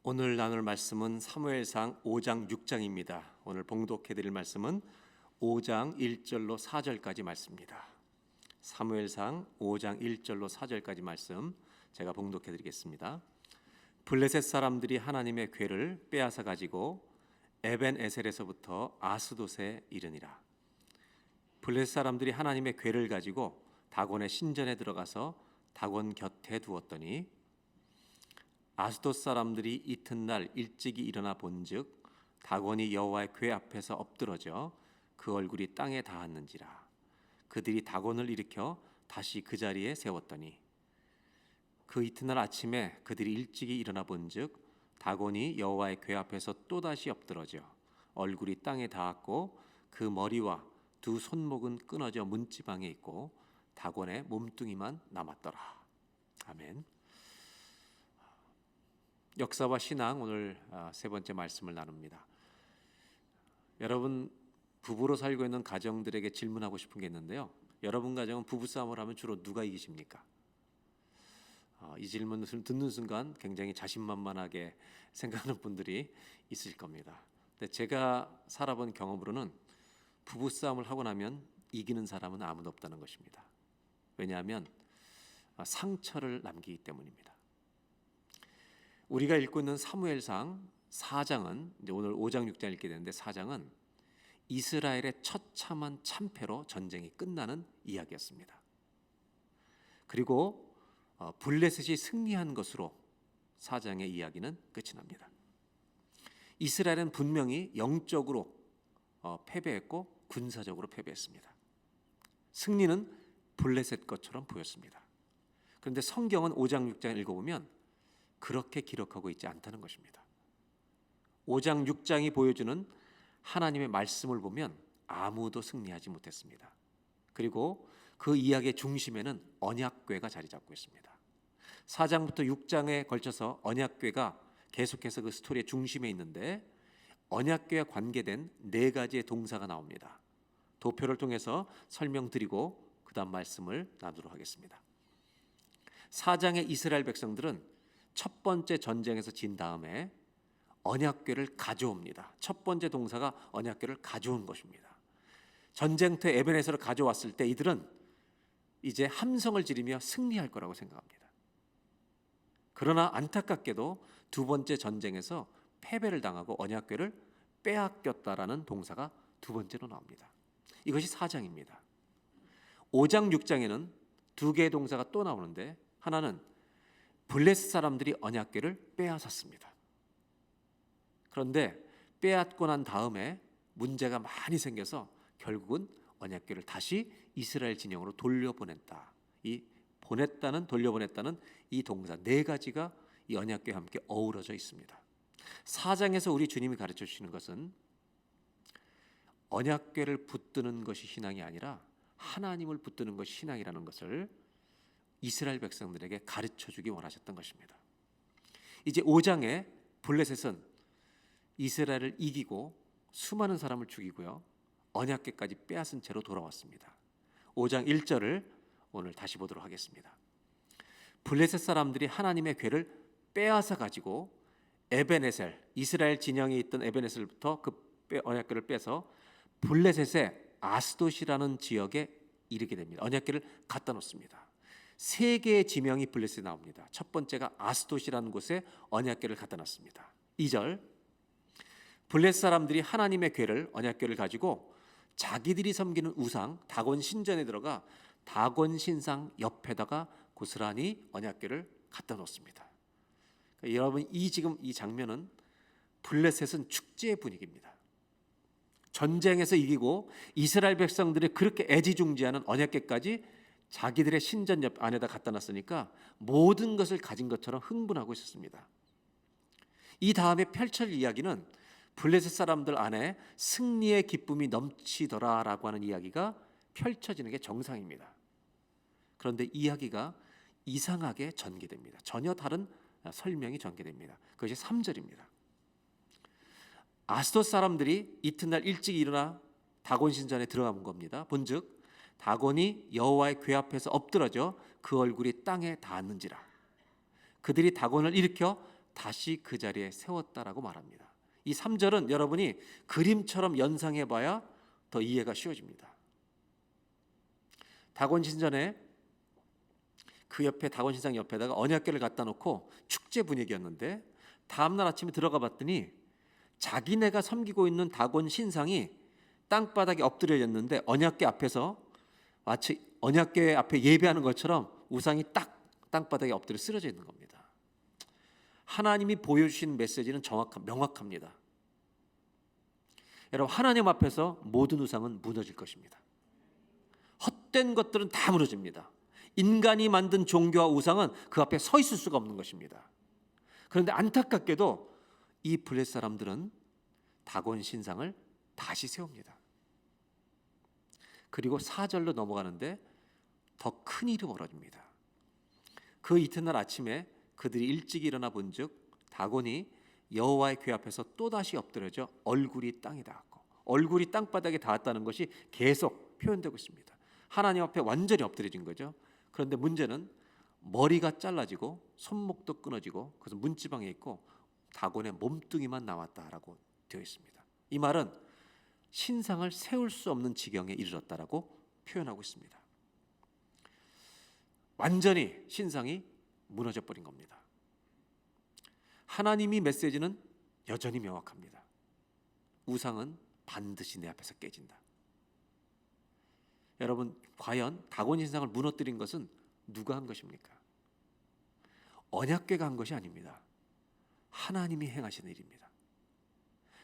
오늘 나눌 말씀은 사무엘상 5장 6장입니다. 오늘 봉독해 드릴 말씀은 5장 1절로 4절까지 말씀입니다. 사무엘상 5장 1절로 4절까지 말씀 제가 봉독해 드리겠습니다. 블레셋 사람들이 하나님의 궤를 빼앗아 가지고 에벤에셀에서부터 아스돗에 이르니라. 블레셋 사람들이 하나님의 궤를 가지고 다곤의 신전에 들어가서 다곤 곁에 두었더니 아스돗 사람들이 이튿날 일찍이 일어나 본즉 다곤이 여호와의 궤 앞에서 엎드러져 그 얼굴이 땅에 닿았는지라. 그들이 다곤을 일으켜 다시 그 자리에 세웠더니 그 이튿날 아침에 그들이 일찍이 일어나 본즉 다곤이 여호와의 궤 앞에서 또다시 엎드러져 얼굴이 땅에 닿았고 그 머리와 두 손목은 끊어져 문지방에 있고 다곤의 몸뚱이만 남았더라. 아멘. 역사와 신앙 오늘 세 번째 말씀을 나눕니다. 여러분 부부로 살고 있는 가정들에게 질문하고 싶은 게 있는데요. 여러분 가정은 부부싸움을 하면 주로 누가 이기십니까? 이 질문을 듣는 순간 굉장히 자신만만하게 생각하는 분들이 있을 겁니다. 근데 제가 살아본 경험으로는 부부싸움을 하고 나면 이기는 사람은 아무도 없다는 것입니다. 왜냐하면 상처를 남기기 때문입니다. 우리가 읽고 있는 사무엘상 4장은 이제 오늘 5장 6장 읽게 되는데 4장은 이스라엘의 처참한 참패로 전쟁이 끝나는 이야기였습니다. 그리고 블레셋이 승리한 것으로 4장의 이야기는 끝이 납니다. 이스라엘은 분명히 영적으로 패배했고 군사적으로 패배했습니다. 승리는 블레셋 것처럼 보였습니다. 그런데 성경은 5장 6장 읽어보면 그렇게 기록하고 있지 않다는 것입니다. 5장 6장이 보여주는 하나님의 말씀을 보면 아무도 승리하지 못했습니다. 그리고 그 이야기의 중심에는 언약궤가 자리 잡고 있습니다. 4장부터 6장에 걸쳐서 언약궤가 계속해서 그 스토리의 중심에 있는데 언약궤와 관계된 네 가지의 동사가 나옵니다. 도표를 통해서 설명드리고 그 다음 말씀을 나누도록 하겠습니다. 4장의 이스라엘 백성들은 첫 번째 전쟁에서 진 다음에 언약궤를 가져옵니다. 첫 번째 동사가 언약궤를 가져온 것입니다. 전쟁터에 에벤에서를 가져왔을 때 이들은 이제 함성을 지르며 승리할 거라고 생각합니다. 그러나 안타깝게도 두 번째 전쟁에서 패배를 당하고 언약궤를 빼앗겼다라는 동사가 두 번째로 나옵니다. 이것이 4장입니다. 5장 6장에는 두 개의 동사가 또 나오는데 하나는 블레셋 사람들이 언약궤를 빼앗았습니다. 그런데 빼앗고 난 다음에 문제가 많이 생겨서 결국은 언약궤를 다시 이스라엘 진영으로 돌려보냈다. 이 돌려보냈다는 이 동사 네 가지가 이 언약궤와 함께 어우러져 있습니다. 4장에서 우리 주님이 가르쳐 주시는 것은 언약궤를 붙드는 것이 신앙이 아니라 하나님을 붙드는 것이 신앙이라는 것을 이스라엘 백성들에게 가르쳐 주기 원하셨던 것입니다. 이제 5장에 블레셋은 이스라엘을 이기고 수많은 사람을 죽이고요. 언약궤까지 빼앗은 채로 돌아왔습니다. 5장 1절을 오늘 다시 보도록 하겠습니다. 블레셋 사람들이 하나님의 궤를 빼앗아 가지고 에벤에셀, 이스라엘 진영에 있던 에벤에셀부터 그 언약궤를 빼서 블레셋의 아스돗이라는 지역에 이르게 됩니다. 언약궤를 갖다 놓습니다. 세 개의 지명이 블레셋에 나옵니다. 첫 번째가 아스돗이라는 곳에 언약궤를 갖다 놨습니다. 2절 블레셋 사람들이 하나님의 궤를 언약궤를 가지고 자기들이 섬기는 우상 다곤 신전에 들어가 다곤 신상 옆에다가 고스란히 언약궤를 갖다 놓습니다. 그러니까 여러분 지금 이 장면은 블레셋은 축제의 분위기입니다. 전쟁에서 이기고 이스라엘 백성들이 그렇게 애지중지하는 언약궤까지 자기들의 신전 옆 안에다 갖다 놨으니까 모든 것을 가진 것처럼 흥분하고 있었습니다. 이 다음에 펼쳐질 이야기는 블레셋 사람들 안에 승리의 기쁨이 넘치더라라고 하는 이야기가 펼쳐지는 게 정상입니다. 그런데 이야기가 이상하게 전개됩니다. 전혀 다른 설명이 전개됩니다. 그것이 3절입니다. 아스돗 사람들이 이튿날 일찍 일어나 다곤 신전에 들어간 겁니다. 본즉 다곤이 여호와의 궤 앞에서 엎드러져 그 얼굴이 땅에 닿았는지라. 그들이 다곤을 일으켜 다시 그 자리에 세웠다라고 말합니다. 이 3절은 여러분이 그림처럼 연상해 봐야 더 이해가 쉬워집니다. 다곤 신전에 그 옆에 다곤 신상 옆에다가 언약궤를 갖다 놓고 축제 분위기였는데 다음날 아침에 들어가 봤더니 자기네가 섬기고 있는 다곤 신상이 땅바닥에 엎드려졌는데 언약궤 앞에서 마치 언약궤 앞에 예배하는 것처럼 우상이 딱 땅바닥에 엎드려 쓰러져 있는 겁니다. 하나님이 보여주신 메시지는 명확합니다. 여러분, 하나님 앞에서 모든 우상은 무너질 것입니다. 헛된 것들은 다 무너집니다. 인간이 만든 종교와 우상은 그 앞에 서 있을 수가 없는 것입니다. 그런데 안타깝게도 이 블레셋 사람들은 다곤 신상을 다시 세웁니다. 그리고 4절로 넘어가는데 더 큰 일이 벌어집니다. 그 이튿날 아침에 그들이 일찍 일어나 본즉 다곤이 여호와의 궤 앞에서 또다시 엎드려져 얼굴이 땅에 닿았고, 얼굴이 땅바닥에 닿았다는 것이 계속 표현되고 있습니다. 하나님 앞에 완전히 엎드려진 거죠. 그런데 문제는 머리가 잘라지고 손목도 끊어지고 그래서 문지방에 있고 다곤의 몸뚱이만 나왔다라고 되어 있습니다. 이 말은 신상을 세울 수 없는 지경에 이르렀다라고 표현하고 있습니다. 완전히 신상이 무너져 버린 겁니다. 하나님이 메시지는 여전히 명확합니다. 우상은 반드시 내 앞에서 깨진다. 여러분, 과연 다곤 신상을 무너뜨린 것은 누가 한 것입니까? 언약궤가 한 것이 아닙니다. 하나님이 행하신 일입니다.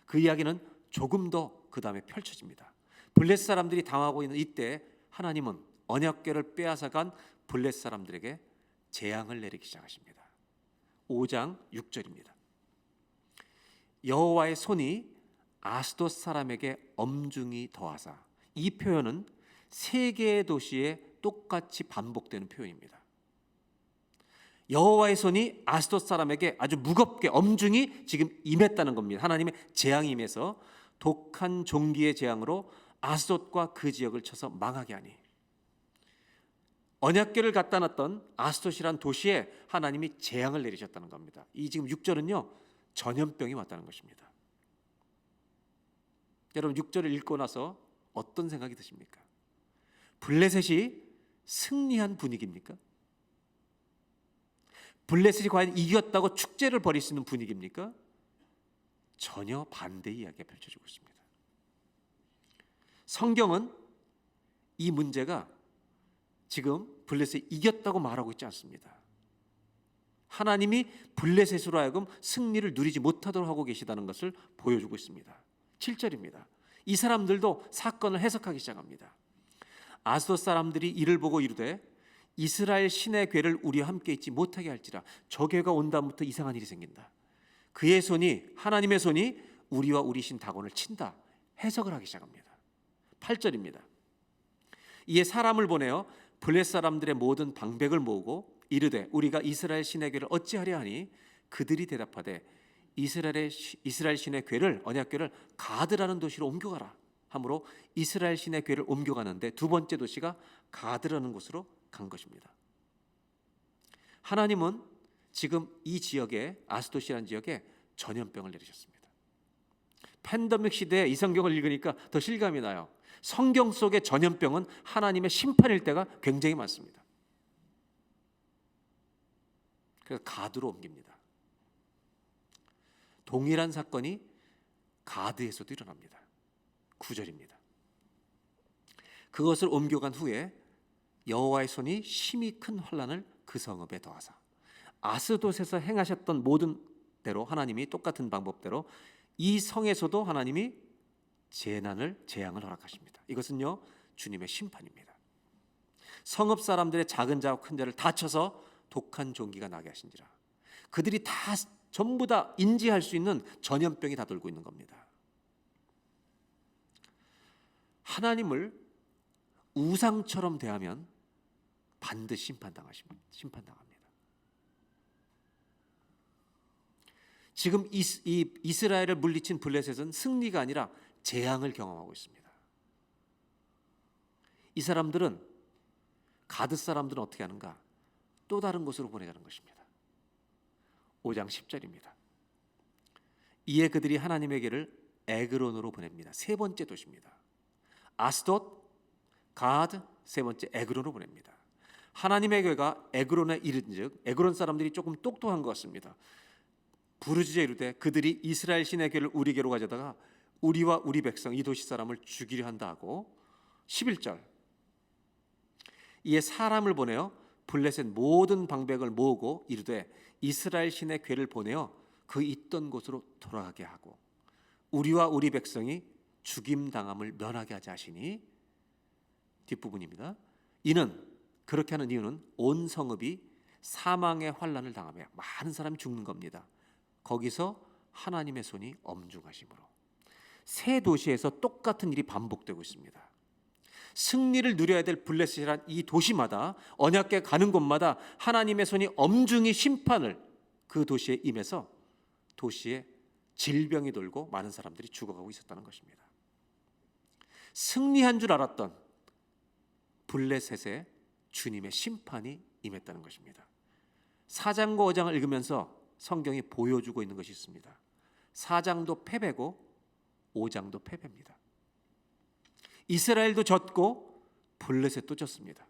그 이야기는 조금 더 그 다음에 펼쳐집니다. 블레셋 사람들이 당하고 있는 이때 하나님은 언약궤를 빼앗아간 블레셋 사람들에게 재앙을 내리기 시작하십니다. 5장 6절입니다. 여호와의 손이 아스돗 사람에게 엄중히 더하사, 이 표현은 세 개의 도시에 똑같이 반복되는 표현입니다. 여호와의 손이 아스돗 사람에게 아주 무겁게 엄중히 지금 임했다는 겁니다. 하나님의 재앙이 임해서 독한 종기의 재앙으로 아스돗과 그 지역을 쳐서 망하게 하니, 언약궤를 갖다 놨던 아스돗이란 도시에 하나님이 재앙을 내리셨다는 겁니다. 이 지금 6절은요 전염병이 왔다는 것입니다. 여러분, 6절을 읽고 나서 어떤 생각이 드십니까? 블레셋이 승리한 분위기입니까? 블레셋이 과연 이겼다고 축제를 벌일 수 있는 분위기입니까? 전혀 반대의 이야기가 펼쳐지고 있습니다. 성경은 이 문제가 지금 블레셋이 이겼다고 말하고 있지 않습니다. 하나님이 블레셋으로 하여금 승리를 누리지 못하도록 하고 계시다는 것을 보여주고 있습니다. 7절입니다. 이 사람들도 사건을 해석하기 시작합니다. 아스돗 사람들이 이를 보고 이르되 이스라엘 신의 궤를 우리와 함께 있지 못하게 할지라. 저 궤가 온 다음부터 이상한 일이 생긴다. 그의 손이, 하나님의 손이 우리와 우리 신 다곤을 친다. 해석을 하기 시작합니다. 8절입니다. 이에 사람을 보내어 블레셋 사람들의 모든 방백을 모으고 이르되 우리가 이스라엘 신의 궤를 어찌하려 하니, 그들이 대답하되 이스라엘 신의 궤를, 언약궤를 가드라는 도시로 옮겨가라 하므로 이스라엘 신의 궤를 옮겨가는데 두 번째 도시가 가드라는 곳으로 간 것입니다. 하나님은 지금 이 지역에, 아스돗이라는 지역에 전염병을 내리셨습니다. 팬데믹 시대에 이 성경을 읽으니까 더 실감이 나요. 성경 속의 전염병은 하나님의 심판일 때가 굉장히 많습니다. 그래서 가드로 옮깁니다. 동일한 사건이 가드에서도 일어납니다. 9절입니다. 그것을 옮겨간 후에 여호와의 손이 심히 큰 환난을 그 성읍에 더하사, 아스돗에서 행하셨던 모든 대로 하나님이 똑같은 방법대로 이 성에서도 하나님이 재앙을 허락하십니다. 이것은요 주님의 심판입니다. 성읍 사람들의 작은 자와 큰 자를 다 쳐서 독한 종기가 나게 하신지라. 그들이 다 전부 다 인지할 수 있는 전염병이 다 돌고 있는 겁니다. 하나님을 우상처럼 대하면 반드시 심판당합니다. 지금 이 이스라엘을 물리친 블레셋은 승리가 아니라 재앙을 경험하고 있습니다. 이 사람들은, 가드 사람들은 어떻게 하는가? 또 다른 곳으로 보내자는 것입니다. 5장 10절입니다. 이에 그들이 하나님에게를 에그론으로 보냅니다. 세 번째 도시입니다. 아스돗, 가드, 세 번째 에그론으로 보냅니다. 하나님의 교회가 에그론에 이른즉 에그론 사람들이 조금 똑똑한 것 같습니다. 부르짖어 이르되 그들이 이스라엘 신의 교회를 우리에게로 가져다가 우리와 우리 백성 이 도시 사람을 죽이려 한다 하고 11절 이에 사람을 보내어 블레셋 모든 방백을 모으고 이르되 이스라엘 신의 괴를 보내어 그 있던 곳으로 돌아가게 하고 우리와 우리 백성이 죽임 당함을 면하게 하자 하시니 뒷부분입니다. 이는 그렇게 하는 이유는 온 성읍이 사망의 환난을 당하며 많은 사람이 죽는 겁니다. 거기서 하나님의 손이 엄중하심으로 세 도시에서 똑같은 일이 반복되고 있습니다. 승리를 누려야 될 블레셋이란 이 도시마다 언약궤 가는 곳마다 하나님의 손이 엄중히 심판을 그 도시에 임해서 도시에 질병이 돌고 많은 사람들이 죽어가고 있었다는 것입니다. 승리한 줄 알았던 블레셋에 주님의 심판이 임했다는 것입니다. 4장과 5장을 읽으면서 성경이 보여주고 있는 것이 있습니다. 4장도 패배고 5장도 패배입니다. 이스라엘도 졌고 블레셋도 졌습니다.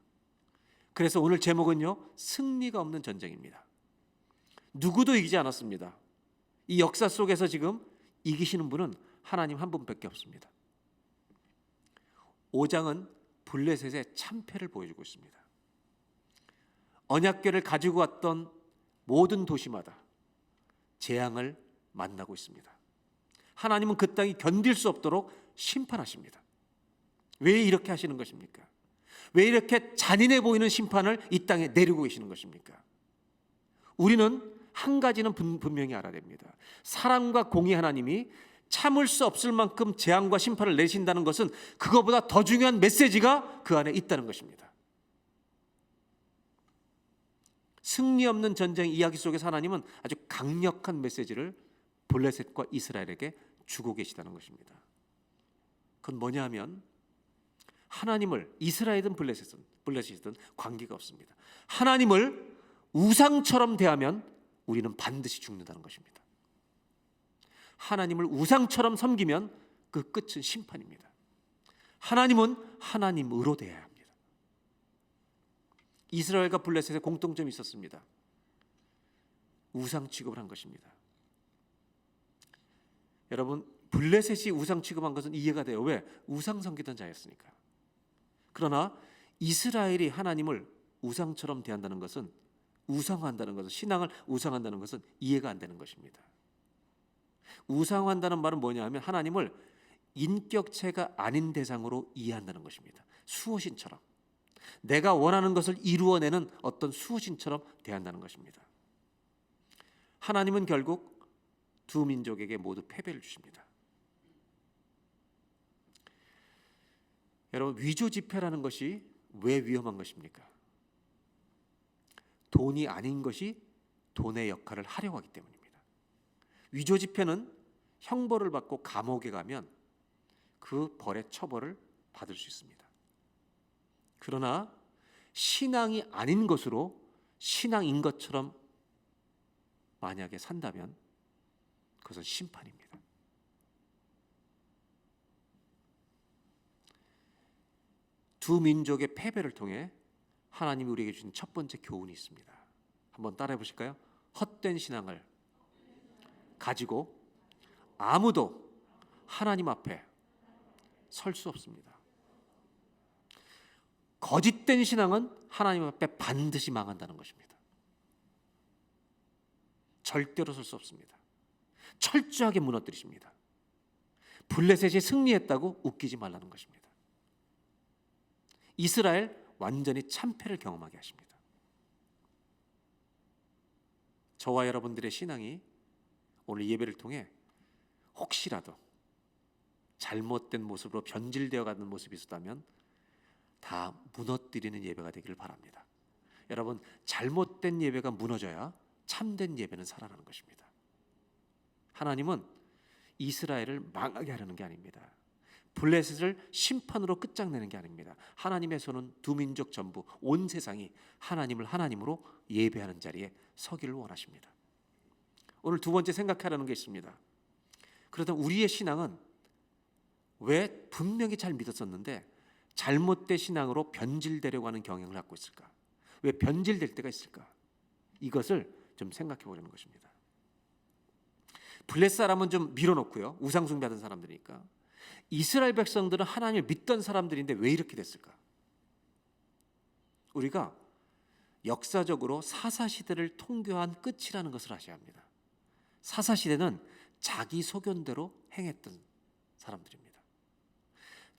그래서 오늘 제목은요, 승리가 없는 전쟁입니다. 누구도 이기지 않았습니다. 이 역사 속에서 지금 이기시는 분은 하나님 한 분밖에 없습니다. 5장은 블레셋의 참패를 보여주고 있습니다. 언약궤를 가지고 왔던 모든 도시마다 재앙을 만나고 있습니다. 하나님은 그 땅이 견딜 수 없도록 심판하십니다. 왜 이렇게 하시는 것입니까? 왜 이렇게 잔인해 보이는 심판을 이 땅에 내리고 계시는 것입니까? 우리는 한 가지는 분명히 알아야 됩니다. 사랑과 공의 하나님이 참을 수 없을 만큼 재앙과 심판을 내신다는 것은 그거보다 더 중요한 메시지가 그 안에 있다는 것입니다. 승리 없는 전쟁 이야기 속에서 하나님은 아주 강력한 메시지를 블레셋과 이스라엘에게 주고 계시다는 것입니다. 그건 뭐냐 하면 하나님을 이스라엘이든 블레셋이든 관계가 없습니다. 하나님을 우상처럼 대하면 우리는 반드시 죽는다는 것입니다. 하나님을 우상처럼 섬기면 그 끝은 심판입니다. 하나님은 하나님으로 대해야 합니다. 이스라엘과 블레셋의 공통점이 있었습니다. 우상 취급을 한 것입니다. 여러분, 블레셋이 우상 취급한 것은 이해가 돼요. 왜? 우상 섬기던 자였으니까. 그러나 이스라엘이 하나님을 우상처럼 대한다는 것은, 우상화한다는 것은, 신앙을 우상한다는 것은 이해가 안 되는 것입니다. 우상화한다는 말은 뭐냐 하면 하나님을 인격체가 아닌 대상으로 이해한다는 것입니다. 수호신처럼, 내가 원하는 것을 이루어내는 어떤 수호신처럼 대한다는 것입니다. 하나님은 결국 두 민족에게 모두 패배를 주십니다. 여러분, 위조 지폐라는 것이 왜 위험한 것입니까? 돈이 아닌 것이 돈의 역할을 하려고 하기 때문입니다. 위조 지폐는 형벌을 받고 감옥에 가면 그 벌의 처벌을 받을 수 있습니다. 그러나 신앙이 아닌 것으로 신앙인 것처럼 만약에 산다면 그것은 심판입니다. 두 민족의 패배를 통해 하나님이 우리에게 주신 첫 번째 교훈이 있습니다. 한번 따라해 보실까요? 헛된 신앙을 가지고 아무도 하나님 앞에 설 수 없습니다. 거짓된 신앙은 하나님 앞에 반드시 망한다는 것입니다. 절대로 설 수 없습니다. 철저하게 무너뜨리십니다. 블레셋이 승리했다고 웃기지 말라는 것입니다. 이스라엘 완전히 참패를 경험하게 하십니다. 저와 여러분들의 신앙이 오늘 예배를 통해 혹시라도 잘못된 모습으로 변질되어 가는 모습이 있었다면 다 무너뜨리는 예배가 되기를 바랍니다. 여러분, 잘못된 예배가 무너져야 참된 예배는 살아나는 것입니다. 하나님은 이스라엘을 망하게 하려는 게 아닙니다. 블레셋을 심판으로 끝장내는 게 아닙니다. 하나님의 손은 두 민족 전부, 온 세상이 하나님을 하나님으로 예배하는 자리에 서기를 원하십니다. 오늘 두 번째 생각하라는 게 있습니다. 그렇다면 우리의 신앙은 왜 분명히 잘 믿었었는데 잘못된 신앙으로 변질되려고 하는 경향을 갖고 있을까? 왜 변질될 때가 있을까? 이것을 좀 생각해 보려는 것입니다. 블레 사람은 좀 밀어놓고요. 우상 숭배하던 사람들이니까. 이스라엘 백성들은 하나님을 믿던 사람들인데 왜 이렇게 됐을까? 우리가 역사적으로 사사시대를 통교한 끝이라는 것을 아셔야 합니다. 사사시대는 자기 소견대로 행했던 사람들입니다.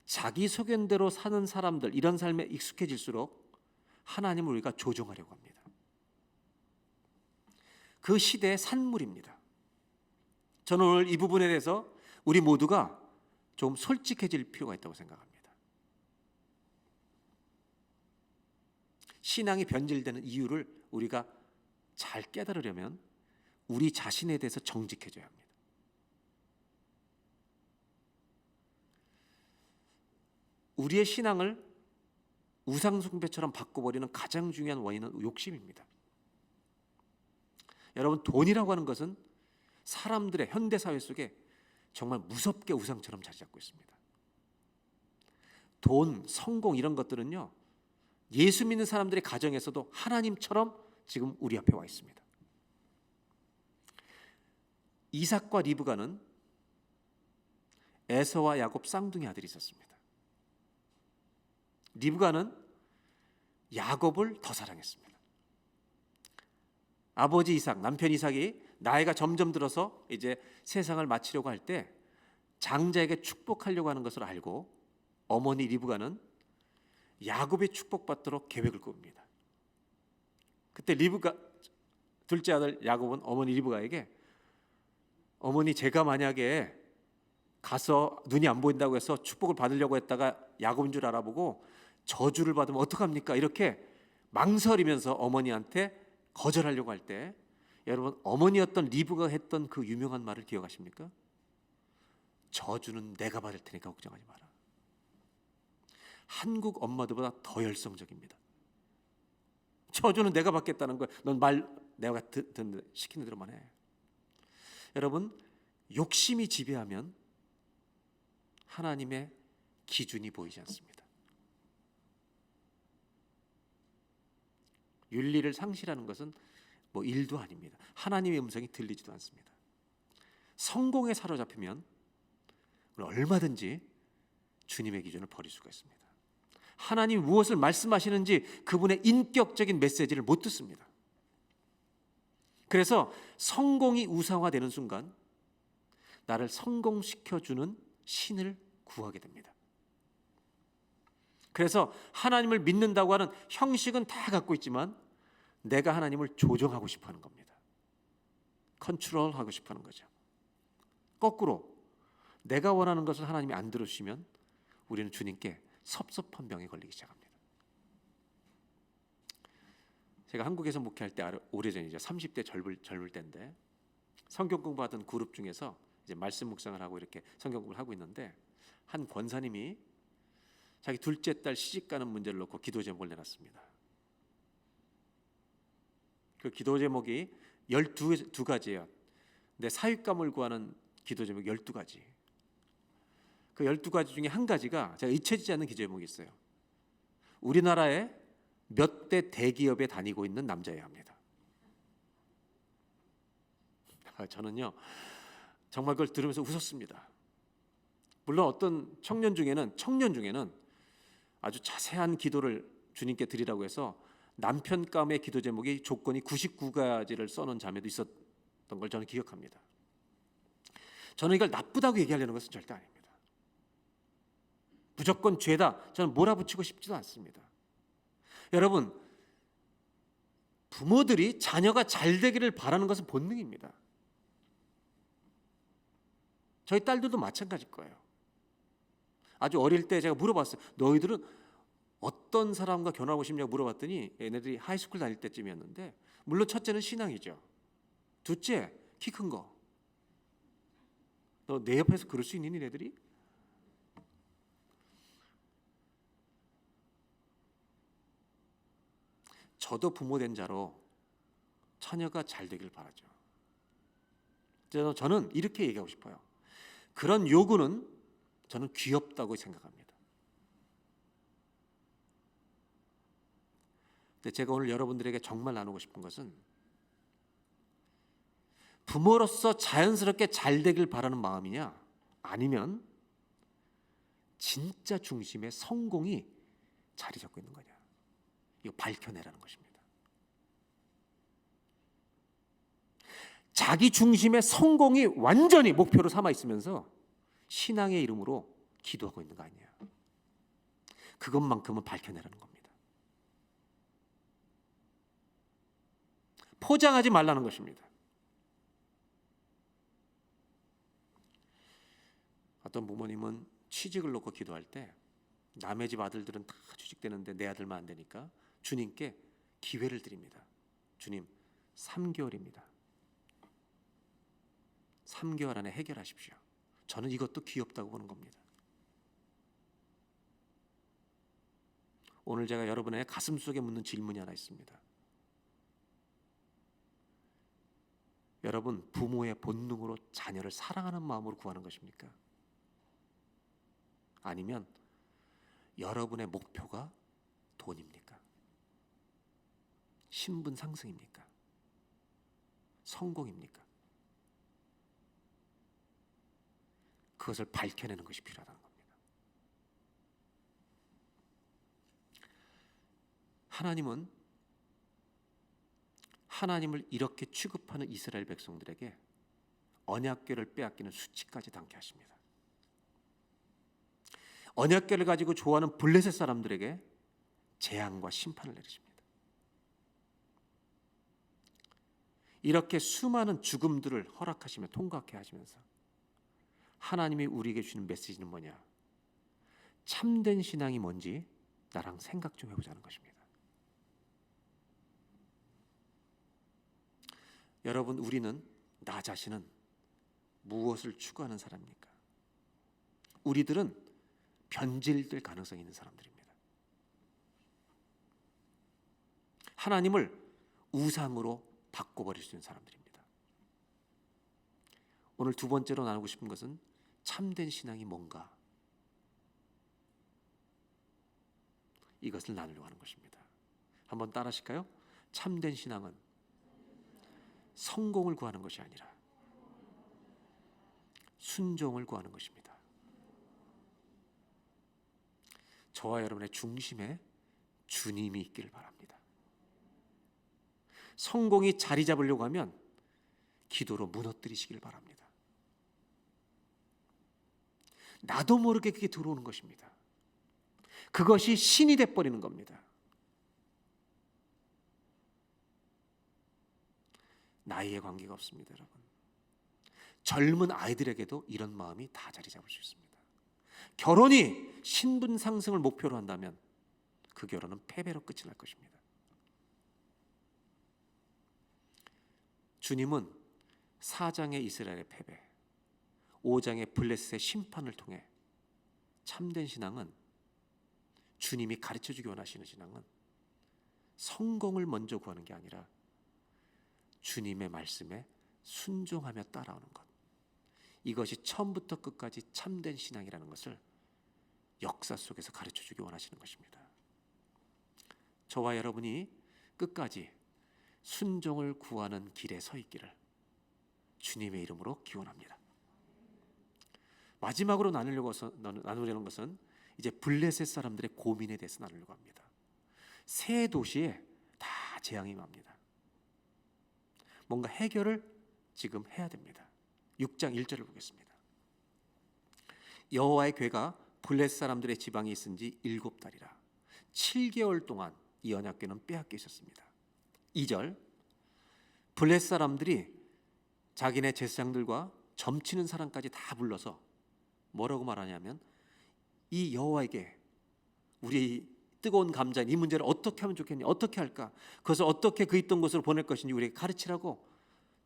자기 소견대로 사는 사람들, 이런 삶에 익숙해질수록 하나님을 우리가 조종하려고 합니다. 그 시대의 산물입니다. 저는 오늘 이 부분에 대해서 우리 모두가 좀 솔직해질 필요가 있다고 생각합니다. 신앙이 변질되는 이유를 우리가 잘 깨달으려면 우리 자신에 대해서 정직해져야 합니다. 우리의 신앙을 우상숭배처럼 바꿔버리는 가장 중요한 원인은 욕심입니다. 여러분, 돈이라고 하는 것은 사람들의 현대사회 속에 정말 무섭게 우상처럼 자리 잡고 있습니다. 돈, 성공 이런 것들은요, 예수 믿는 사람들의 가정에서도 하나님처럼 지금 우리 앞에 와 있습니다. 이삭과 리브가는 에서와 야곱 쌍둥이 아들이 있었습니다. 리브가는 야곱을 더 사랑했습니다. 아버지 이삭, 남편 이삭이 나이가 점점 들어서 이제 세상을 마치려고 할 때 장자에게 축복하려고 하는 것을 알고 어머니 리브가는 야곱의 축복받도록 계획을 꾸립니다. 그때 리브가 둘째 아들 야곱은 어머니 리브가에게 어머니, 제가 만약에 가서 눈이 안 보인다고 해서 축복을 받으려고 했다가 야곱인 줄 알아보고 저주를 받으면 어떡합니까? 이렇게 망설이면서 어머니한테 거절하려고 할 때, 여러분, 어머니였던 리브가 했던 그 유명한 말을 기억하십니까? 저주는 내가 받을 테니까 걱정하지 마라. 한국 엄마들보다 더 열성적입니다. 저주는 내가 받겠다는 거야. 넌 말 내가 시키는 대로만 해. 여러분, 욕심이 지배하면 하나님의 기준이 보이지 않습니다. 윤리를 상실하는 것은 뭐 일도 아닙니다. 하나님의 음성이 들리지도 않습니다. 성공에 사로잡히면 얼마든지 주님의 기준을 버릴 수가 있습니다. 하나님이 무엇을 말씀하시는지 그분의 인격적인 메시지를 못 듣습니다. 그래서 성공이 우상화되는 순간 나를 성공시켜주는 신을 구하게 됩니다. 그래서 하나님을 믿는다고 하는 형식은 다 갖고 있지만 내가 하나님을 조정하고 싶어 하는 겁니다. 컨트롤하고 싶어 하는 거죠. 거꾸로 내가 원하는 것을 하나님이 안 들어주시면 우리는 주님께 섭섭한 병에 걸리기 시작합니다. 제가 한국에서 목회할 때 오래전이죠. 30대 젊을 때인데 성경 공부하던 그룹 중에서 이제 말씀 묵상을 하고 이렇게 성경 공부를 하고 있는데 한 권사님이 자기 둘째 딸 시집 가는 문제를 놓고 기도 제목을 내놨습니다. 그 기도 제목이 12가지예요. 근데 사윗감을 구하는 기도 제목이 12가지. 그 12가지 중에 한 가지가 제가 잊혀지지 않는 기도 제목이 있어요. 우리나라에 몇 대 대기업에 다니고 있는 남자여야 합니다. 저는요 정말 그걸 들으면서 웃었습니다. 물론 어떤 청년 중에는 아주 자세한 기도를 주님께 드리라고 해서 남편감의 기도 제목이 조건이 99가지를 써놓은 자매도 있었던 걸 저는 기억합니다. 저는 이걸 나쁘다고 얘기하려는 것은 절대 아닙니다. 무조건 죄다, 저는 몰아붙이고 싶지도 않습니다. 여러분, 부모들이 자녀가 잘 되기를 바라는 것은 본능입니다. 저희 딸들도 마찬가지일 거예요. 아주 어릴 때 제가 물어봤어요. 너희들은 어떤 사람과 결혼하고 싶냐고 물어봤더니 얘네들이 하이스쿨 다닐 때쯤이었는데, 물론 첫째는 신앙이죠. 둘째, 키 큰 거. 너 내 옆에서 그럴 수 있니, 얘네들이? 저도 부모 된 자로 처녀가 잘 되길 바라죠. 저는 이렇게 얘기하고 싶어요. 그런 요구는 저는 귀엽다고 생각합니다. 근데 제가 오늘 여러분들에게 정말 나누고 싶은 것은 부모로서 자연스럽게 잘 되길 바라는 마음이냐, 아니면 진짜 중심의 성공이 자리 잡고 있는 거냐, 이거 밝혀내라는 것입니다. 자기 중심의 성공이 완전히 목표로 삼아 있으면서 신앙의 이름으로 기도하고 있는 거 아니에요. 그것만큼은 밝혀내라는 겁니다. 포장하지 말라는 것입니다. 어떤 부모님은 취직을 놓고 기도할 때 남의 집 아들들은 다 취직되는데 내 아들만 안 되니까 주님께 기회를 드립니다. 주님, 3개월입니다. 3개월 안에 해결하십시오. 저는 이것도 귀엽다고 보는 겁니다. 오늘 제가 여러분의 가슴 속에 묻는 질문이 하나 있습니다. 여러분, 부모의 본능으로 자녀를 사랑하는 마음으로 구하는 것입니까? 아니면 여러분의 목표가 돈입니까? 신분 상승입니까? 성공입니까? 그것을 밝혀내는 것이 필요하다는 겁니다. 하나님을 이렇게 취급하는 이스라엘 백성들에게 언약궤를 빼앗기는 수치까지 당케 하십니다. 언약궤를 가지고 좋아하는 블레셋 사람들에게 재앙과 심판을 내리십니다. 이렇게 수많은 죽음들을 허락하시며 통과하게 하시면서 하나님이 우리에게 주는 메시지는 뭐냐? 참된 신앙이 뭔지 나랑 생각 좀 해보자는 것입니다. 여러분, 우리는, 나 자신은 무엇을 추구하는 사람입니까? 우리들은 변질될 가능성이 있는 사람들입니다. 하나님을 우상으로 바꿔버릴 수 있는 사람들입니다. 오늘 두 번째로 나누고 싶은 것은 참된 신앙이 뭔가, 이것을 나누려고 하는 것입니다. 한번 따라 하실까요? 참된 신앙은 성공을 구하는 것이 아니라 순종을 구하는 것입니다. 저와 여러분의 중심에 주님이 있기를 바랍니다. 성공이 자리 잡으려고 하면 기도로 무너뜨리시길 바랍니다. 나도 모르게 그게 들어오는 것입니다. 그것이 신이 돼버리는 겁니다. 나이에 관계가 없습니다, 여러분. 젊은 아이들에게도 이런 마음이 다 자리 잡을 수 있습니다. 결혼이 신분 상승을 목표로 한다면 그 결혼은 패배로 끝이 날 것입니다. 주님은 4장의 이스라엘의 패배, 5장의 블레셋의 심판을 통해 참된 신앙은, 주님이 가르쳐주기 원하시는 신앙은 성공을 먼저 구하는 게 아니라 주님의 말씀에 순종하며 따라오는 것, 이것이 처음부터 끝까지 참된 신앙이라는 것을 역사 속에서 가르쳐주기 원하시는 것입니다. 저와 여러분이 끝까지 순종을 구하는 길에 서 있기를 주님의 이름으로 기원합니다. 마지막으로 나누려는 것은 이제 블레셋 사람들의 고민에 대해서 나누려고 합니다. 새 도시에 다 재앙이 맙니다. 뭔가 해결을 지금 해야 됩니다. 6장 1절을 보겠습니다. 여호와의 궤가 블레셋 사람들의 지방에 있은 지 7달이라 7개월 동안 이 언약궤는 빼앗겨 있었습니다. 2절, 블레셋 사람들이 자기네 제사장들과 점치는 사람까지 다 불러서 뭐라고 말하냐면, 이 여호와에게 우리 뜨거운 감자인 이 문제를 어떻게 하면 좋겠니? 어떻게 할까? 그것을 어떻게 그 있던 곳으로 보낼 것인지 우리에게 가르치라고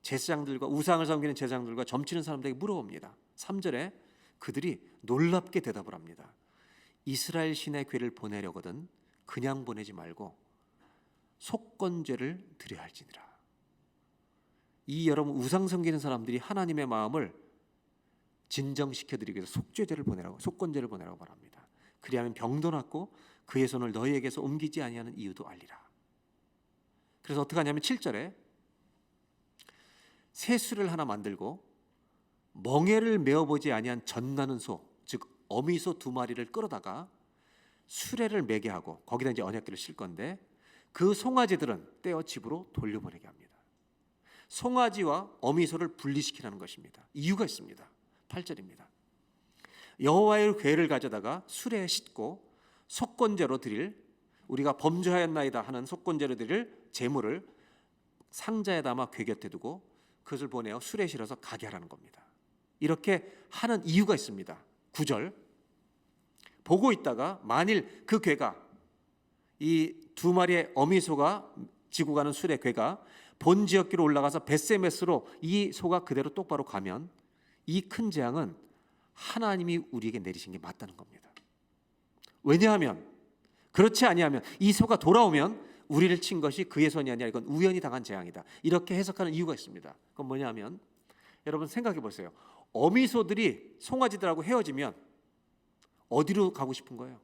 제사장들과, 우상을 섬기는 제사장들과 점치는 사람들에게 물어봅니다. 3절에 그들이 놀랍게 대답을 합니다. 이스라엘 신의 궤를 보내려거든 그냥 보내지 말고 속건제를 드려야 할지니라. 이 여러분 우상 섬기는 사람들이 하나님의 마음을 진정시켜드리기 위해서 속건제를 보내라고 말합니다. 그리하면 병도 낫고 그의 손을 너희에게서 옮기지 아니하는 이유도 알리라. 그래서 어떻게 하냐면 7절에 새 수레를 하나 만들고 멍에를 메어보지 아니한 젖나는 소, 즉 어미소 2마리를 끌어다가 수레를 매게 하고 거기다 이제 언약궤를 실 건데 그 송아지들은 떼어 집으로 돌려보내게 합니다. 송아지와 어미소를 분리시키라는 것입니다. 이유가 있습니다. 8절입니다. 여호와의 궤를 가져다가 수레에 싣고 속건제로 드릴 우리가 범죄하였나이다 하는 속건제로 드릴 제물을 상자에 담아 궤 곁에 두고 그것을 보내어 수레에 실어서 가게 하라는 겁니다. 이렇게 하는 이유가 있습니다. 9절 보고 있다가 만일 그 궤가 이 2마리의 어미소가 지고 가는 수레 궤가 본 지역기로 올라가서 벳세메스로 이 소가 그대로 똑바로 가면 이 큰 재앙은 하나님이 우리에게 내리신 게 맞다는 겁니다. 왜냐하면 그렇지 아니하면 이 소가 돌아오면 우리를 친 것이 그의 손이 아니라 이건 우연히 당한 재앙이다. 이렇게 해석하는 이유가 있습니다. 그건 뭐냐면 여러분 생각해 보세요. 어미소들이 송아지들하고 헤어지면 어디로 가고 싶은 거예요?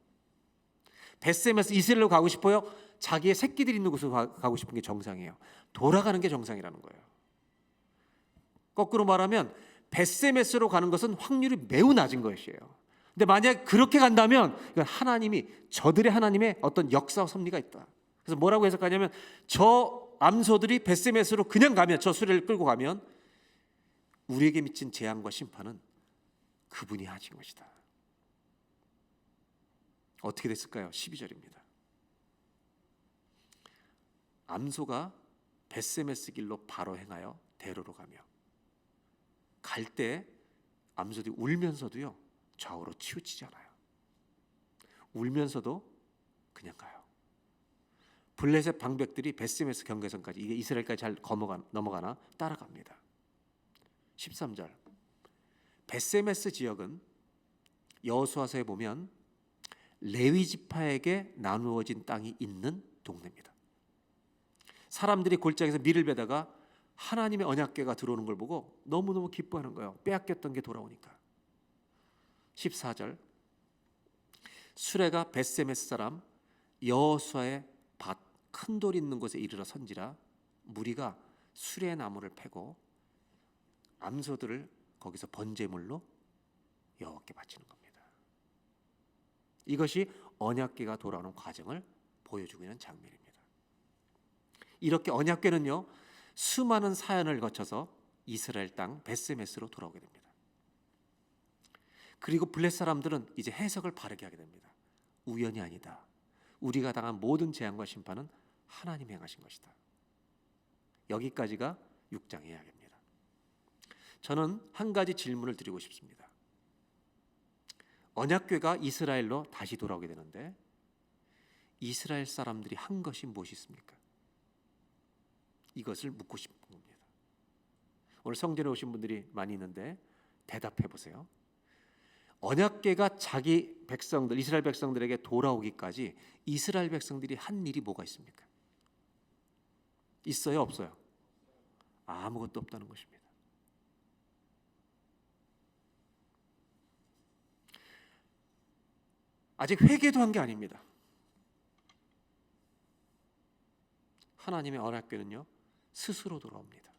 벳셈에서 이스라엘로 가고 싶어요? 자기의 새끼들이 있는 곳으로 가고 싶은 게 정상이에요. 돌아가는 게 정상이라는 거예요. 거꾸로 말하면 벳세메스로 가는 것은 확률이 매우 낮은 것이에요. 근데 만약 그렇게 간다면 이건 하나님이 저들의 하나님의 어떤 역사와 섭리가 있다. 그래서 뭐라고 해석하냐면 저 암소들이 벳세메스로 그냥 가면 저 수레를 끌고 가면 우리에게 미친 재앙과 심판은 그분이 하신 것이다. 어떻게 됐을까요? 12절입니다. 암소가 벳세메스 길로 바로 행하여 대로로 가며 갈 때 암소들이 울면서도요 좌우로 치우치지 않아요. 울면서도 그냥 가요. 블레셋 방백들이 벳세메스 경계선까지 이게 이스라엘까지 잘 넘어가나 따라갑니다. 13절 벳세메스 지역은 여호수아서에 보면 레위 지파에게 나누어진 땅이 있는 동네입니다. 사람들이 골짜기에서 밀을 베다가 하나님의 언약궤가 들어오는 걸 보고 너무너무 기뻐하는 거예요. 빼앗겼던 게 돌아오니까. 14절 수레가 벳세메스 사람 여호수아의 밭 큰 돌 있는 곳에 이르러 선지라 무리가 수레 나무를 패고 암소들을 거기서 번제물로 여호와께 바치는 겁니다. 이것이 언약궤가 돌아오는 과정을 보여주고 있는 장면입니다. 이렇게 언약궤는요 수많은 사연을 거쳐서 이스라엘 땅 벳세메스로 돌아오게 됩니다. 그리고 블레셋 사람들은 이제 해석을 바르게 하게 됩니다. 우연이 아니다. 우리가 당한 모든 재앙과 심판은 하나님이 행하신 것이다. 여기까지가 6장의 이야기입니다. 저는 한 가지 질문을 드리고 싶습니다. 언약궤가 이스라엘로 다시 돌아오게 되는데 이스라엘 사람들이 한 것이 무엇이 있습니까? 이것을 묻고 싶은 겁니다. 오늘 성전에 오신 분들이 많이 있는데 대답해 보세요. 언약궤가 자기 백성들 이스라엘 백성들에게 돌아오기까지 이스라엘 백성들이 한 일이 뭐가 있습니까? 있어요, 없어요? 아무것도 없다는 것입니다. 아직 회개도 한 게 아닙니다. 하나님의 언약궤는요 스스로 돌아옵니다.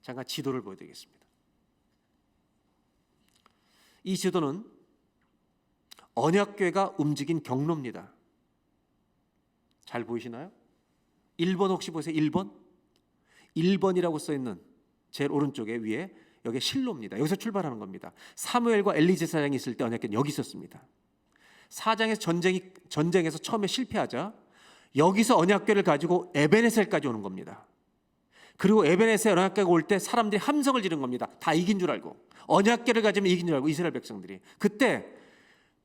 잠깐 지도를 보여드리겠습니다. 이 지도는 언약궤가 움직인 경로입니다. 잘 보이시나요? 1번 혹시 보세요. 1번? 1번이라고 써있는 제일 오른쪽에 위에 여기 실로입니다. 여기서 출발하는 겁니다. 사무엘과 엘리 제사장이 있을 때 언약궤는 여기 있었습니다. 사장에서 전쟁에서 처음에 실패하자 여기서 언약궤를 가지고 에베네셀까지 오는 겁니다. 그리고 에베네셀 언약궤가 올 때 사람들이 함성을 지른 겁니다. 다 이긴 줄 알고 언약궤를 가지면 이긴 줄 알고 이스라엘 백성들이 그때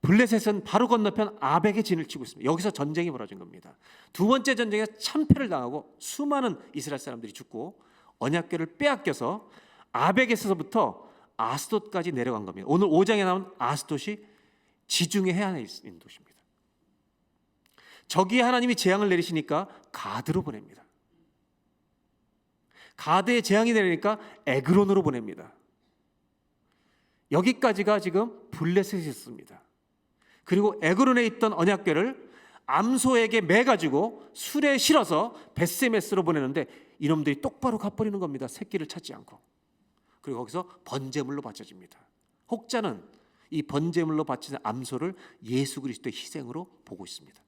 블레셋은 바로 건너편 아벡의 진을 치고 있습니다. 여기서 전쟁이 벌어진 겁니다. 두 번째 전쟁에서 참패를 당하고 수많은 이스라엘 사람들이 죽고 언약궤를 빼앗겨서 아벡에서부터 아스돗까지 내려간 겁니다. 오늘 5장에 나온 아스돗이 지중해 해안에 있는 도시입니다. 저기에 하나님이 재앙을 내리시니까 가드로 보냅니다. 가드에 재앙이 내리니까 에그론으로 보냅니다. 여기까지가 지금 블레셋이었습니다. 그리고 에그론에 있던 언약궤를 암소에게 매가지고 술에 실어서 벳세메스로 보내는데 이놈들이 똑바로 가버리는 겁니다. 새끼를 찾지 않고. 그리고 거기서 번제물로 바쳐집니다. 혹자는 이 번제물로 바치는 암소를 예수 그리스도의 희생으로 보고 있습니다.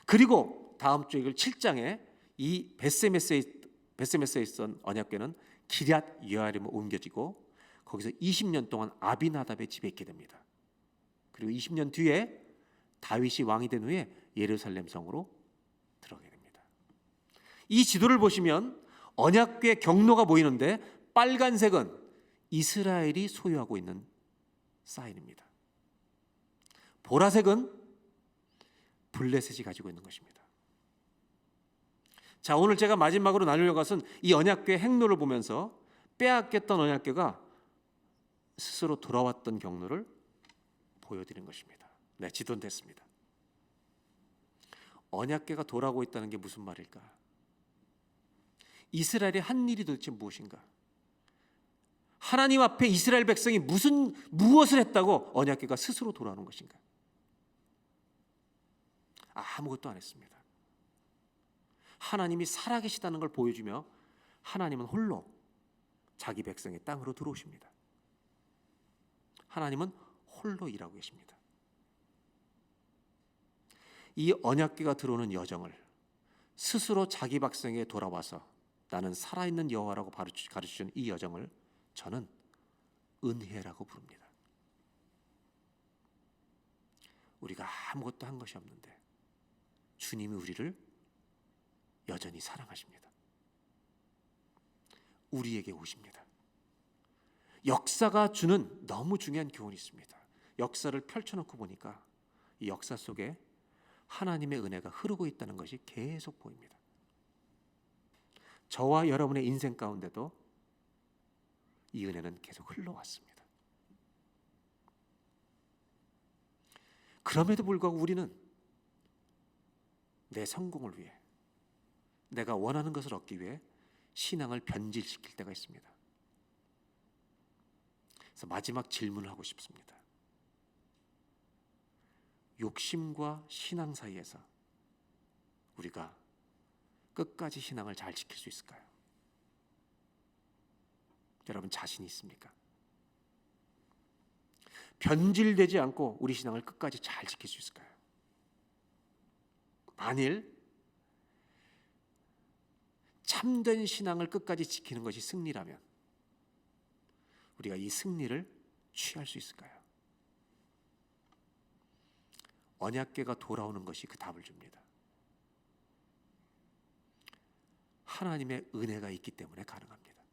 그리고 다음 주 7장에 이 벳세메스에 있던 언약궤는 기럇 여아림으로 옮겨지고 거기서 20년 동안 아비나답의 집에 있게 됩니다. 그리고 20년 뒤에 다윗이 왕이 된 후에 예루살렘 성으로 들어가게 됩니다. 이 지도를 보시면 언약궤 경로가 보이는데 빨간색은 이스라엘이 소유하고 있는 사인입니다. 보라색은 블레셋이 가지고 있는 것입니다. 자, 오늘 제가 마지막으로 나누려고 것은 이 언약궤 행로를 보면서 빼앗겼던 언약궤가 스스로 돌아왔던 경로를 보여드린 것입니다. 네, 지도는 됐습니다. 언약궤가 돌아오고 있다는 게 무슨 말일까? 이스라엘이 한 일이 도대체 무엇인가? 하나님 앞에 이스라엘 백성이 무엇을 했다고 언약궤가 스스로 돌아오는 것인가? 아무것도 안 했습니다. 하나님이 살아계시다는 걸 보여주며 하나님은 홀로 자기 백성의 땅으로 들어오십니다. 하나님은 홀로 일하고 계십니다. 이 언약궤가 들어오는 여정을 스스로 자기 백성에게 돌아와서 나는 살아있는 여호와라고 가르치는 이 여정을 저는 은혜라고 부릅니다. 우리가 아무것도 한 것이 없는데 주님이 우리를 여전히 사랑하십니다. 우리에게 오십니다. 역사가 주는 너무 중요한 교훈이 있습니다. 역사를 펼쳐놓고 보니까 이 역사 속에 하나님의 은혜가 흐르고 있다는 것이 계속 보입니다. 저와 여러분의 인생 가운데도 이 은혜는 계속 흘러왔습니다. 그럼에도 불구하고 우리는 내 성공을 위해, 내가 원하는 것을 얻기 위해 신앙을 변질시킬 때가 있습니다. 그래서 마지막 질문을 하고 싶습니다. 욕심과 신앙 사이에서 우리가 끝까지 신앙을 잘 지킬 수 있을까요? 여러분 자신이 있습니까? 변질되지 않고 우리 신앙을 끝까지 잘 지킬 수 있을까요? 만일 참된 신앙을 끝까지 지키는 것이 승리라면 우리가 이 승리를 취할 수 있을까요? 언약궤가 돌아오는 것이 그 답을 줍니다. 하나님의 은혜가 있기 때문에 가능합니다.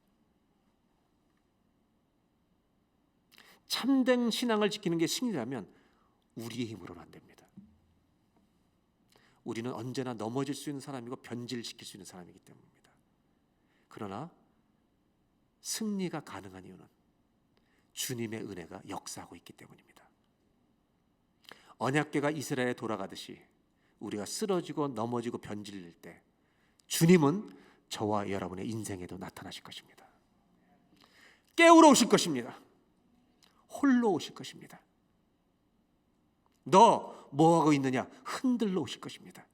참된 신앙을 지키는 게 승리라면 우리의 힘으로는 안 됩니다. 우리는 언제나 넘어질 수 있는 사람이고 변질시킬 수 있는 사람이기 때문입니다. 그러나 승리가 가능한 이유는 주님의 은혜가 역사하고 있기 때문입니다. 언약궤가 이스라엘에 돌아가듯이 우리가 쓰러지고 넘어지고 변질릴 때 주님은 저와 여러분의 인생에도 나타나실 것입니다. 깨우러 오실 것입니다. 홀로 오실 것입니다. 너 뭐하고 있느냐 흔들러 오실 것입니다.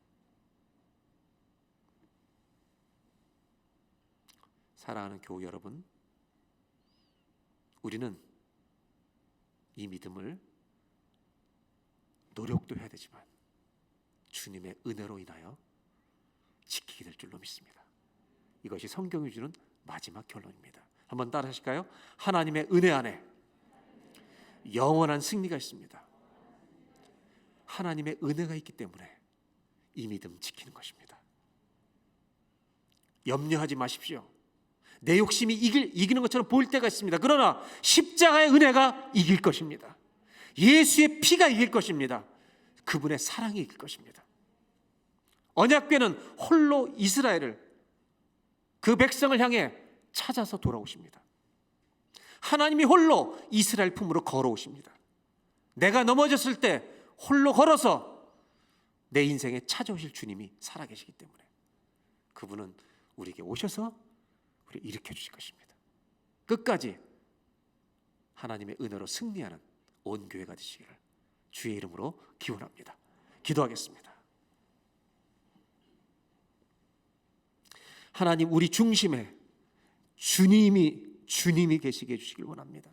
사랑하는 교우 여러분, 우리는 이 믿음을 노력도 해야 되지만 주님의 은혜로 인하여 지키게 될 줄로 믿습니다. 이것이 성경이 주는 마지막 결론입니다. 한번 따라 하실까요? 하나님의 은혜 안에 영원한 승리가 있습니다. 하나님의 은혜가 있기 때문에 이 믿음 지키는 것입니다. 염려하지 마십시오. 내 욕심이 이기는 것처럼 보일 때가 있습니다. 그러나 십자가의 은혜가 이길 것입니다. 예수의 피가 이길 것입니다. 그분의 사랑이 이길 것입니다. 언약궤는 홀로 이스라엘을, 그 백성을 향해 찾아서 돌아오십니다. 하나님이 홀로 이스라엘 품으로 걸어오십니다. 내가 넘어졌을 때 홀로 걸어서 내 인생에 찾아오실 주님이 살아계시기 때문에 그분은 우리에게 오셔서 우리 일으켜 주실 것입니다. 끝까지 하나님의 은혜로 승리하는 온 교회가 되시기를 주의 이름으로 기원합니다. 기도하겠습니다. 하나님, 우리 중심에 주님이 계시게 해주시길 원합니다.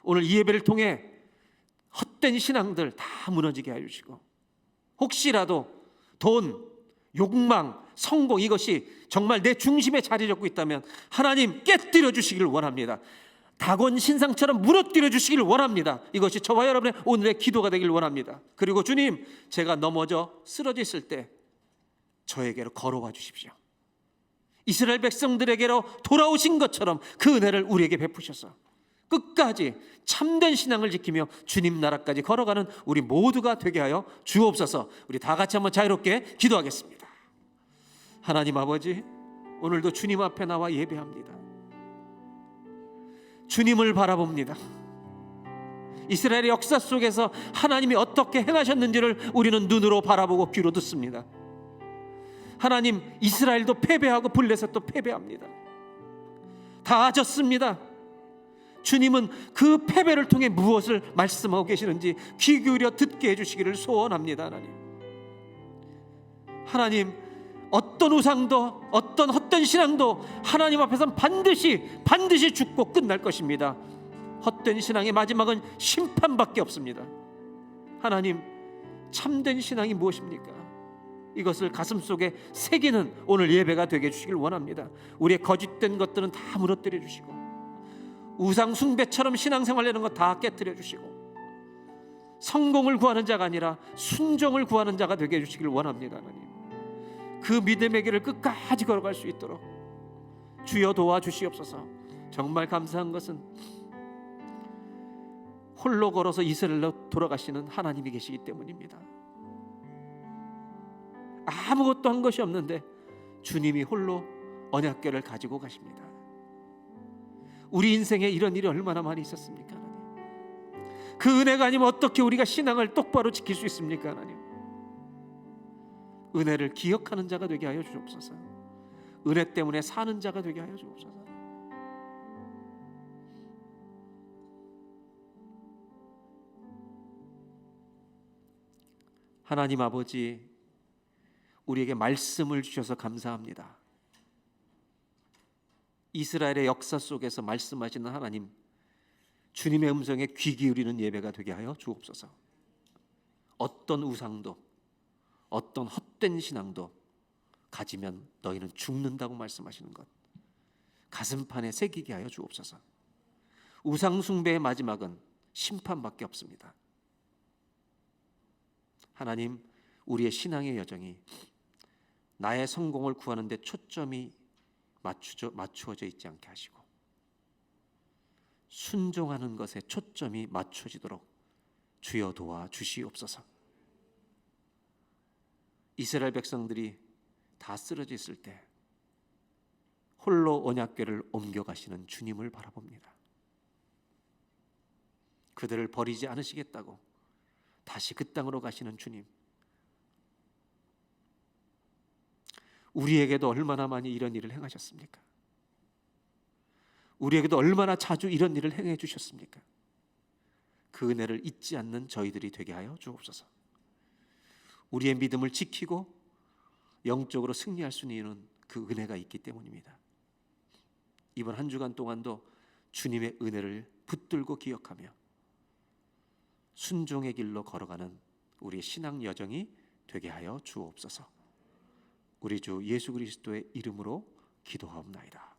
오늘 이 예배를 통해 헛된 신앙들 다 무너지게 해주시고, 혹시라도 돈, 욕망, 성공, 이것이 정말 내 중심에 자리 잡고 있다면 하나님 깨뜨려 주시길 원합니다. 다곤 신상처럼 무너뜨려 주시길 원합니다. 이것이 저와 여러분의 오늘의 기도가 되길 원합니다. 그리고 주님, 제가 넘어져 쓰러져 있을 때 저에게로 걸어와 주십시오. 이스라엘 백성들에게로 돌아오신 것처럼 그 은혜를 우리에게 베푸셔서 끝까지 참된 신앙을 지키며 주님 나라까지 걸어가는 우리 모두가 되게 하여 주옵소서. 우리 다 같이 한번 자유롭게 기도하겠습니다. 하나님 아버지, 오늘도 주님 앞에 나와 예배합니다. 주님을 바라봅니다. 이스라엘의 역사 속에서 하나님이 어떻게 행하셨는지를 우리는 눈으로 바라보고 귀로 듣습니다. 하나님, 이스라엘도 패배하고 블레셋도 패배합니다. 다 졌습니다. 주님은 그 패배를 통해 무엇을 말씀하고 계시는지 귀 기울여 듣게 해주시기를 소원합니다. 하나님, 어떤 우상도 어떤 헛된 신앙도 하나님 앞에서는 반드시 죽고 끝날 것입니다. 헛된 신앙의 마지막은 심판밖에 없습니다. 하나님, 참된 신앙이 무엇입니까? 이것을 가슴속에 새기는 오늘 예배가 되게 해주시길 원합니다. 우리의 거짓된 것들은 다 무너뜨려 주시고, 우상 숭배처럼 신앙생활하는 것 다 깨뜨려 주시고, 성공을 구하는 자가 아니라 순종을 구하는 자가 되게 해주시길 원합니다. 하나님, 그 믿음의 길을 끝까지 걸어갈 수 있도록 주여 도와주시옵소서. 정말 감사한 것은 홀로 걸어서 이스라엘로 돌아가시는 하나님이 계시기 때문입니다. 아무것도 한 것이 없는데 주님이 홀로 언약궤를 가지고 가십니다. 우리 인생에 이런 일이 얼마나 많이 있었습니까, 하나님? 그 은혜가 아니면 어떻게 우리가 신앙을 똑바로 지킬 수 있습니까, 하나님? 은혜를 기억하는 자가 되게 하여 주옵소서. 은혜 때문에 사는 자가 되게 하여 주옵소서. 하나님 아버지, 우리에게 말씀을 주셔서 감사합니다. 이스라엘의 역사 속에서 말씀하시는 하나님, 주님의 음성에 귀 기울이는 예배가 되게 하여 주옵소서. 어떤 우상도 어떤 헛된 신앙도 가지면 너희는 죽는다고 말씀하시는 것 가슴판에 새기게 하여 주옵소서. 우상 숭배의 마지막은 심판밖에 없습니다. 하나님, 우리의 신앙의 여정이 나의 성공을 구하는 데 초점이 맞추어져 있지 않게 하시고, 순종하는 것에 초점이 맞춰지도록 주여 도와 주시옵소서. 이스라엘 백성들이 다 쓰러져 있을 때 홀로 언약궤를 옮겨가시는 주님을 바라봅니다. 그들을 버리지 않으시겠다고 다시 그 땅으로 가시는 주님, 우리에게도 얼마나 많이 이런 일을 행하셨습니까? 우리에게도 얼마나 자주 이런 일을 행해 주셨습니까? 그 은혜를 잊지 않는 저희들이 되게 하여 주옵소서. 우리의 믿음을 지키고 영적으로 승리할 수 있는 그 은혜가 있기 때문입니다. 이번 한 주간 동안도 주님의 은혜를 붙들고 기억하며 순종의 길로 걸어가는 우리의 신앙 여정이 되게 하여 주옵소서. 우리 주 예수 그리스도의 이름으로 기도하옵나이다.